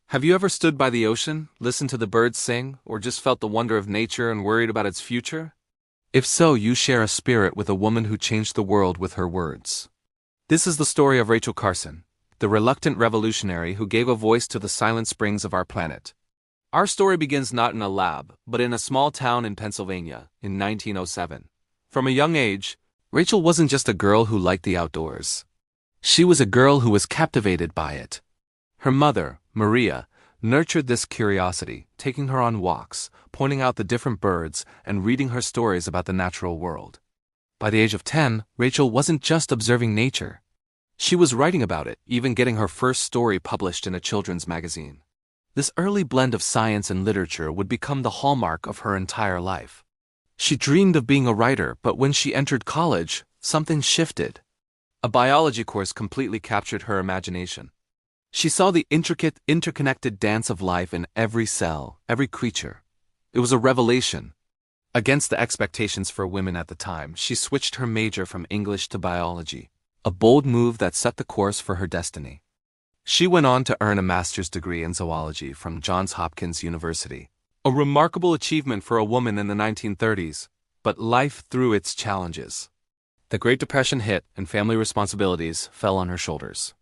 Have you ever stood by the ocean, listened to the birds sing, or just felt the wonder of nature and worried about its future? If so, you share a spirit with a woman who changed the world with her words. This is the story of Rachel Carson, the reluctant revolutionary who gave a voice to the silent springs of our planet. Our story begins not in a lab, but in a small town in Pennsylvania, in 1907. From a young age, Rachel wasn't just a girl who liked the outdoors. She was a girl who was captivated by it. Her mother, Maria, nurtured this curiosity, taking her on walks, pointing out the different birds, and reading her stories about the natural world. By the age of 10, Rachel wasn't just observing nature. She was writing about it, even getting her first story published in a children's magazine. This early blend of science and literature would become the hallmark of her entire life. She dreamed of being a writer, but when she entered college, something shifted. A biology course completely captured her imagination. She saw the intricate, interconnected dance of life in every cell, every creature. It was a revelation. Against the expectations for women at the time, she switched her major from English to biology, a bold move that set the course for her destiny. She went on to earn a master's degree in zoology from Johns Hopkins University, a remarkable achievement for a woman in the 1930s, but life threw its challenges. The Great Depression hit and family responsibilities fell on her shoulders.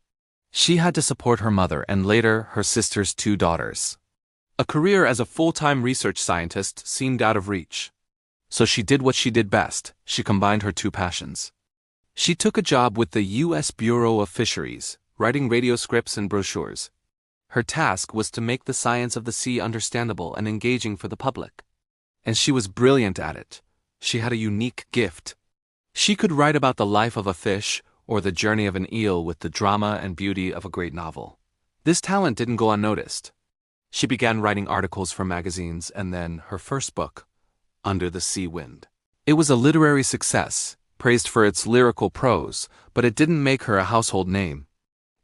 She had to support her mother and later her sister's 2 daughters. A career as a full-time research scientist seemed out of reach. So she did what she did best. She combined her 2 passions. She took a job with the U.S. Bureau of Fisheries, writing radio scripts and brochures. Her task was to make the science of the sea understandable and engaging for the public. And she was brilliant at it. She had a unique gift. She could write about the life of a fish or the journey of an eel with the drama and beauty of a great novel. This talent didn't go unnoticed. She began writing articles for magazines and then her first book, Under the Sea Wind. It was a literary success, praised for its lyrical prose, but it didn't make her a household name.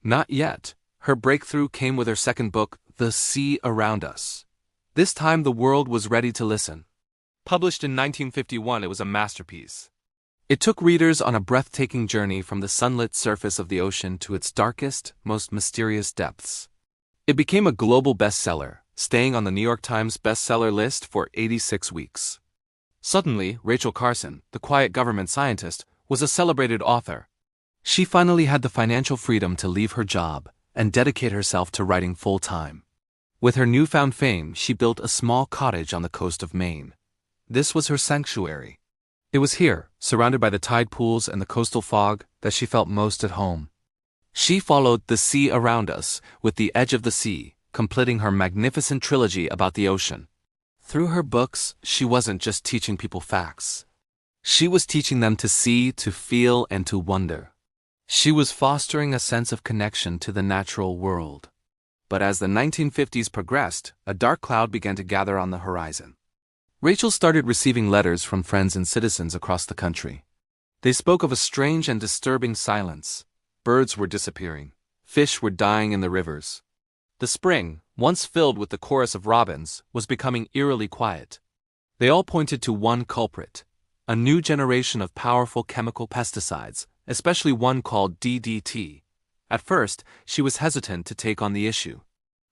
Not yet. Her breakthrough came with her second book, The Sea Around Us. This time the world was ready to listen. Published in 1951, it was a masterpiece. It took readers on a breathtaking journey from the sunlit surface of the ocean to its darkest, most mysterious depths. It became a global bestseller, staying on the New York Times bestseller list for 86 weeks. Suddenly, Rachel Carson, the quiet government scientist, was a celebrated author. She finally had the financial freedom to leave her job and dedicate herself to writing full-time. With her newfound fame, she built a small cottage on the coast of Maine. This was her sanctuary. It was here, surrounded by the tide pools and the coastal fog, that she felt most at home. She followed The Sea Around Us with The Edge of the Sea, completing her magnificent trilogy about the ocean. Through her books, she wasn't just teaching people facts. She was teaching them to see, to feel, and to wonder. She was fostering a sense of connection to the natural world. But as the 1950s progressed, a dark cloud began to gather on the horizon. Rachel started receiving letters from friends and citizens across the country. They spoke of a strange and disturbing silence. Birds were disappearing. Fish were dying in the rivers. The spring, once filled with the chorus of robins, was becoming eerily quiet. They all pointed to one culprit, a new generation of powerful chemical pesticides, especially one called DDT. At first, she was hesitant to take on the issue.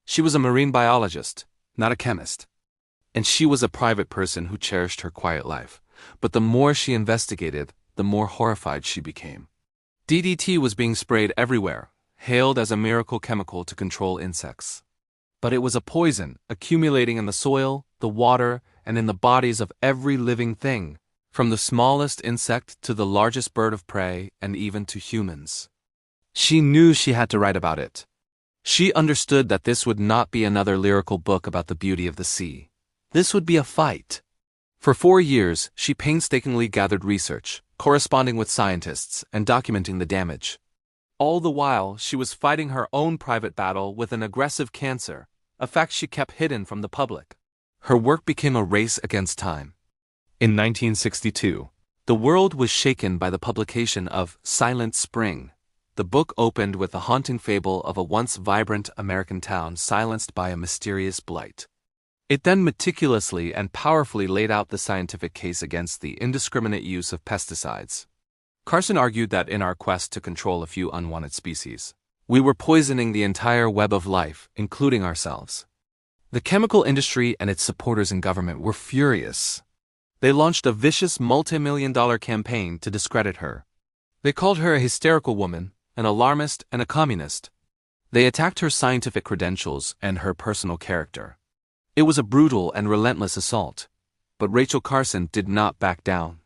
She was a marine biologist, not a chemist. And she was a private person who cherished her quiet life. But the more she investigated, the more horrified she became. DDT was being sprayed everywhere, hailed as a miracle chemical to control insects. But it was a poison, accumulating in the soil, the water, and in the bodies of every living thing, from the smallest insect to the largest bird of prey, and even to humans. She knew she had to write about it. She understood that this would not be another lyrical book about the beauty of the sea. This would be a fight. For 4 years, she painstakingly gathered research, corresponding with scientists, and documenting the damage. All the while, she was fighting her own private battle with an aggressive cancer, a fact she kept hidden from the public. Her work became a race against time. In 1962, the world was shaken by the publication of Silent Spring. The book opened with the haunting fable of a once vibrant American town silenced by a mysterious blight. It then meticulously and powerfully laid out the scientific case against the indiscriminate use of pesticides. Carson argued that in our quest to control a few unwanted species, We were poisoning the entire web of life, including ourselves. The chemical industry and its supporters in government were furious. They launched a vicious multi-million-dollar campaign to discredit her. They called her a hysterical woman, an alarmist, and a communist. They attacked her scientific credentials and her personal character. It was a brutal and relentless assault. But Rachel Carson did not back down.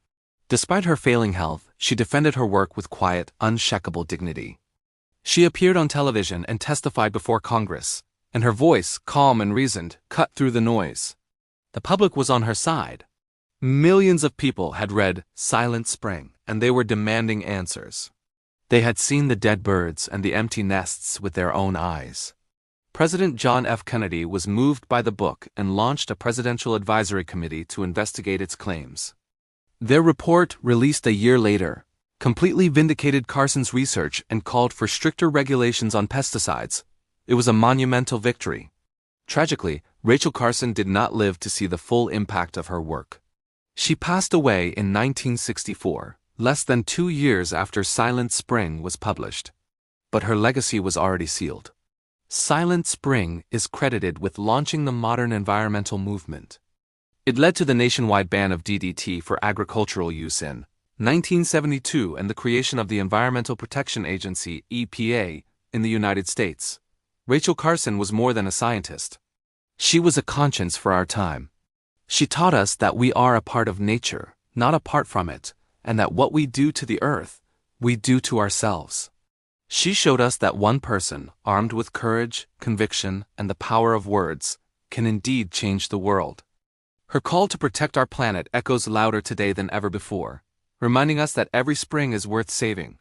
Despite her failing health, she defended her work with quiet, unshakable dignity. She appeared on television and testified before Congress, and her voice, calm and reasoned, cut through the noise. The public was on her side. Millions of people had read Silent Spring, and they were demanding answers. They had seen the dead birds and the empty nests with their own eyes. President John F. Kennedy was moved by the book and launched a presidential advisory committee to investigate its claims. Their report, released a year later, completely vindicated Carson's research and called for stricter regulations on pesticides. It was a monumental victory. Tragically, Rachel Carson did not live to see the full impact of her work. She passed away in 1964, less than 2 years after Silent Spring was published. But her legacy was already sealed. Silent Spring is credited with launching the modern environmental movement. It led to the nationwide ban of DDT for agricultural use in 1972 and the creation of the Environmental Protection Agency, EPA, in the United States. Rachel Carson was more than a scientist. She was a conscience for our time. She taught us that we are a part of nature, not apart from it, and that what we do to the earth, we do to ourselves. She showed us that one person, armed with courage, conviction, and the power of words, can indeed change the world. Her call to protect our planet echoes louder today than ever before, reminding us that every spring is worth saving.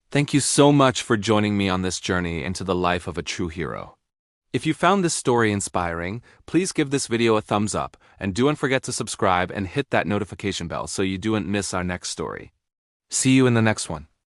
Thank you so much for joining me on this journey into the life of a true hero. If you found this story inspiring, please give this video a thumbs up, and don't forget to subscribe and hit that notification bell so you don't miss our next story. See you in the next one.